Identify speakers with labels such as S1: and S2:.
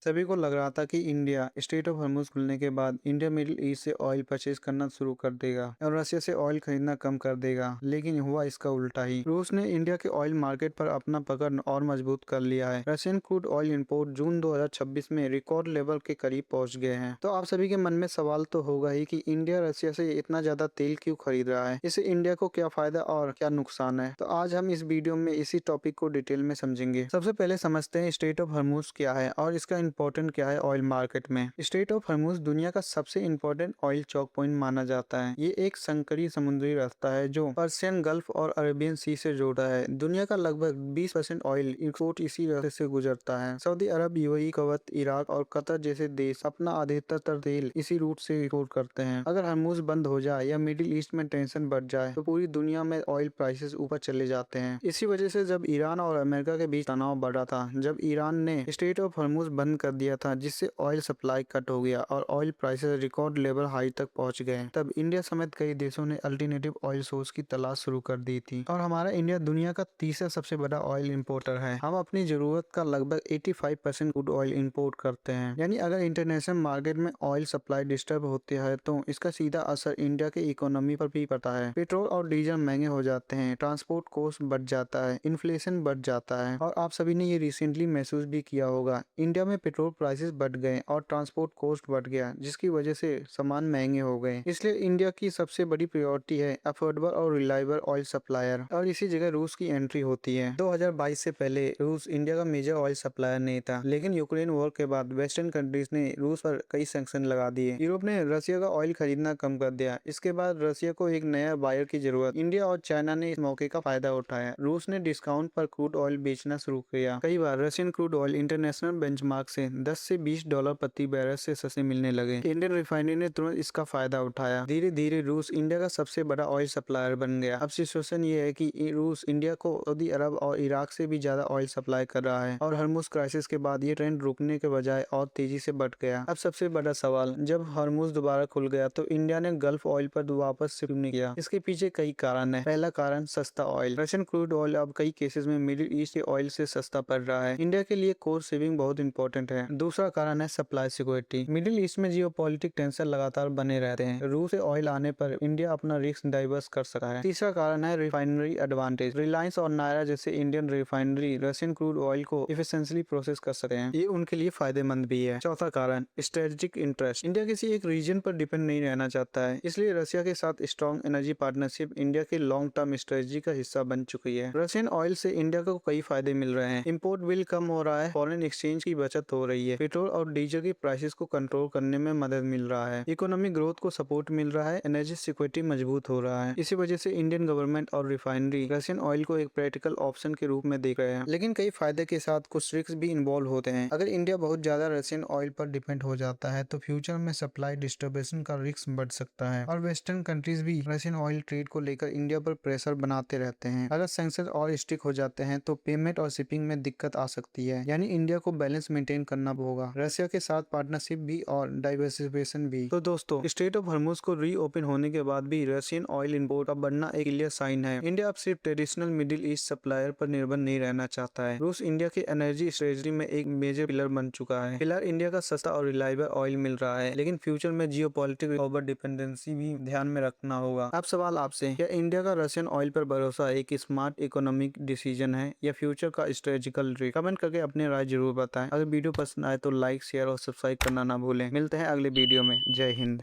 S1: सभी को लग रहा था कि इंडिया स्ट्रेट ऑफ हॉर्मुज खुलने के बाद इंडिया मिडिल ईस्ट से ऑयल परचेज करना शुरू कर देगा और रशिया से ऑयल खरीदना कम कर देगा, लेकिन हुआ इसका उल्टा ही। रूस ने इंडिया के ऑयल मार्केट पर अपना पकड़ और मजबूत कर लिया है। रशियन क्रूड ऑयल इंपोर्ट जून 2026 में रिकॉर्ड लेवल के करीब पहुंच गए हैं। तो आप सभी के मन में सवाल तो होगा ही कि इंडिया रशिया से इतना ज्यादा तेल क्यों खरीद रहा है, इससे इंडिया को क्या फायदा और क्या नुकसान है। तो आज हम इस वीडियो में इसी टॉपिक को डिटेल में समझेंगे। सबसे पहले समझते हैं स्ट्रेट ऑफ हॉर्मुज क्या है और इसका इंपॉर्टेंट क्या है ऑयल मार्केट में। स्ट्रेट ऑफ हॉर्मुज दुनिया का सबसे इंपॉर्टेंट ऑयल चौक पॉइंट माना जाता है। ये एक संकरी समुद्री रास्ता है जो पर्शियन गल्फ और अरेबियन सी से जोड़ा है। दुनिया का लगभग 20% ऑयल एक्सपोर्ट इसी रास्ते से गुजरता है। सऊदी अरब, यूएई, कुवैत, इराक और कतर जैसे देश अपना अधिकतर तेल इसी रूट से एक्सपोर्ट करते हैं। अगर हॉर्मुज बंद हो जाए या मिडिल ईस्ट में टेंशन बढ़ जाए तो पूरी दुनिया में ऑयल प्राइसेस ऊपर चले जाते हैं। इसी वजह से जब ईरान और अमेरिका के बीच तनाव बढ़ा था, जब ईरान ने स्ट्रेट ऑफ हॉर्मुज बंद कर दिया था, जिससे ऑयल सप्लाई कट हो गया और oil prices record level high तक पहुंच गए, तब इंडिया समेत कई देशों ने अल्टरनेटिव ऑयल सोर्स की तलाश शुरू कर दी थी। और हमारा इंडिया दुनिया का तीसरा सबसे बड़ा ऑयल इंपोर्टर है। हम अपनी जरूरत का लगभग 85% क्रूड ऑयल इंपोर्ट करते हैं। यानी अगर इंटरनेशनल मार्केट में ऑयल सप्लाई डिस्टर्ब होती है तो इसका सीधा असर इंडिया की इकोनॉमी पर भी पड़ता है। पेट्रोल और डीजल महंगे हो जाते हैं, ट्रांसपोर्ट कॉस्ट बढ़ जाता है, इन्फ्लेशन बढ़ जाता है। और आप सभी ने ये रिसेंटली महसूस भी किया होगा, इंडिया में पेट्रोल प्राइसेस बढ़ गए और ट्रांसपोर्ट कॉस्ट बढ़ गया, जिसकी वजह से सामान महंगे हो गए। इसलिए इंडिया की सबसे बड़ी प्रायोरिटी है अफोर्डेबल और रिलायबल ऑयल सप्लायर। और इसी जगह रूस की एंट्री होती है। 2022 से पहले रूस इंडिया का मेजर ऑयल सप्लायर नहीं था, लेकिन यूक्रेन वॉर के बाद वेस्टर्न कंट्रीज ने रूस पर कई सैंक्शन लगा दिए। यूरोप ने रशिया का ऑयल खरीदना कम कर दिया। इसके बाद रशिया को एक नया बायर की जरूरत। इंडिया और चाइना ने इस मौके का फायदा उठाया। रूस ने डिस्काउंट पर क्रूड ऑयल बेचना शुरू किया। कई बार Russian crude oil international benchmark से 10 से $20 प्रति बैरल से सस्ते मिलने लगे। इंडियन रिफाइनरी ने तुरंत इसका फायदा उठाया। धीरे धीरे रूस इंडिया का सबसे बड़ा ऑयल सप्लायर बन गया। अब सिचुएशन ये है कि रूस इंडिया को सऊदी अरब और इराक से भी ज्यादा ऑयल सप्लाई कर रहा है। और हॉर्मुज क्राइसिस के बाद ये ट्रेंड रुकने के बजाय और तेजी से बढ़ गया। अब सबसे बड़ा सवाल, जब हॉर्मुज दोबारा खुल गया तो इंडिया ने गल्फ ऑयल पर वापस शिफ्ट नहीं किया। इसके पीछे कई कारण है। पहला कारण सस्ता ऑयल। रशियन क्रूड ऑयल अब कई केसेस में मिडिल ईस्ट के ऑयल से सस्ता पड़ रहा है। इंडिया के लिए कोस्ट सेविंग बहुत इंपॉर्टेंट है। दूसरा कारण है सप्लाई सिक्योरिटी। मिडिल ईस्ट में जियोपॉलिटिक टेंशन लगातार बने रहते हैं। रूस से ऑयल आने पर इंडिया अपना रिस्क डाइवर्स कर सकता है। तीसरा कारण है रिफाइनरी एडवांटेज। रिलायंस और नायरा जैसे Indian refinery Russian crude oil को इफिशिएंटली प्रोसेस कर सकते हैं। ये उनके लिए फायदेमंद भी है। चौथा कारण स्ट्रेटेजिक इंटरेस्ट। इंडिया किसी एक रीजन पर डिपेंड नहीं रहना चाहता है, इसलिए रशिया के साथ स्ट्रॉन्ग एनर्जी पार्टनरशिप इंडिया के लॉन्ग टर्म स्ट्रेटजी का हिस्सा बन चुकी है। रशियन ऑयल से इंडिया को कई फायदे मिल रहे हैं। इंपोर्ट बिल कम हो रहा है, फॉरेन एक्सचेंज की बचत हो रही है, पेट्रोल और डीजल की प्राइसेस को कंट्रोल करने में मदद मिल रहा है, इकोनॉमिक ग्रोथ को सपोर्ट मिल रहा है, एनर्जी सिक्योरिटी मजबूत हो रहा है। इसी वजह से इंडियन गवर्नमेंट और रिफाइनरी रशियन ऑयल को एक प्रैक्टिकल ऑप्शन के रूप में देख रहे हैं। लेकिन कई फायदे के साथ कुछ रिस्क भी इन्वॉल्व होते हैं। अगर इंडिया बहुत ज्यादा रशियन ऑयल पर डिपेंड हो जाता है तो फ्यूचर में सप्लाई डिस्टर्बेशन का रिस्क बढ़ सकता है। और वेस्टर्न कंट्रीज भी रशियन ऑयल ट्रेड को लेकर इंडिया पर प्रेशर बनाते रहते हैं। अगर सैंक्शन और स्ट्रिक्ट हो जाते हैं तो पेमेंट और शिपिंग में दिक्कत आ सकती है। यानी इंडिया को बैलेंस मेंटेन करना होगा, रशिया के साथ पार्टनरशिप भी और डाइवर्सिफिकेशन भी। तो दोस्तों, स्ट्रेट ऑफ हॉर्मुज को रीओपन होने के बाद भी रशियन ऑयल इंपोर्ट का बढ़ना एक क्लियर साइन है। इंडिया अब सिर्फ ट्रेडिशनल मिडिल ईस्ट सप्लायर पर निर्भर नहीं रहना चाहता है। रूस इंडिया के एनर्जी स्ट्रेटजी में एक मेजर पिलर बन चुका है। फिलहाल इंडिया का सस्ता और रिलायबल ऑयल मिल रहा है, लेकिन फ्यूचर में जियोपॉलिटिक्स ओवर डिपेंडेंसी भी ध्यान में रखना होगा। अब सवाल आपसे, क्या इंडिया का रशियन ऑयल पर भरोसा एक स्मार्ट इकोनॉमिक डिसीजन है या फ्यूचर का स्ट्रेटेजिकल रिस्क? कमेंट करके अपनी राय जरूर बताएं। अगर वीडियो पसंद आए तो लाइक, शेयर और सब्सक्राइब करना ना भूलें। मिलते हैं अगले वीडियो में। जय हिंद।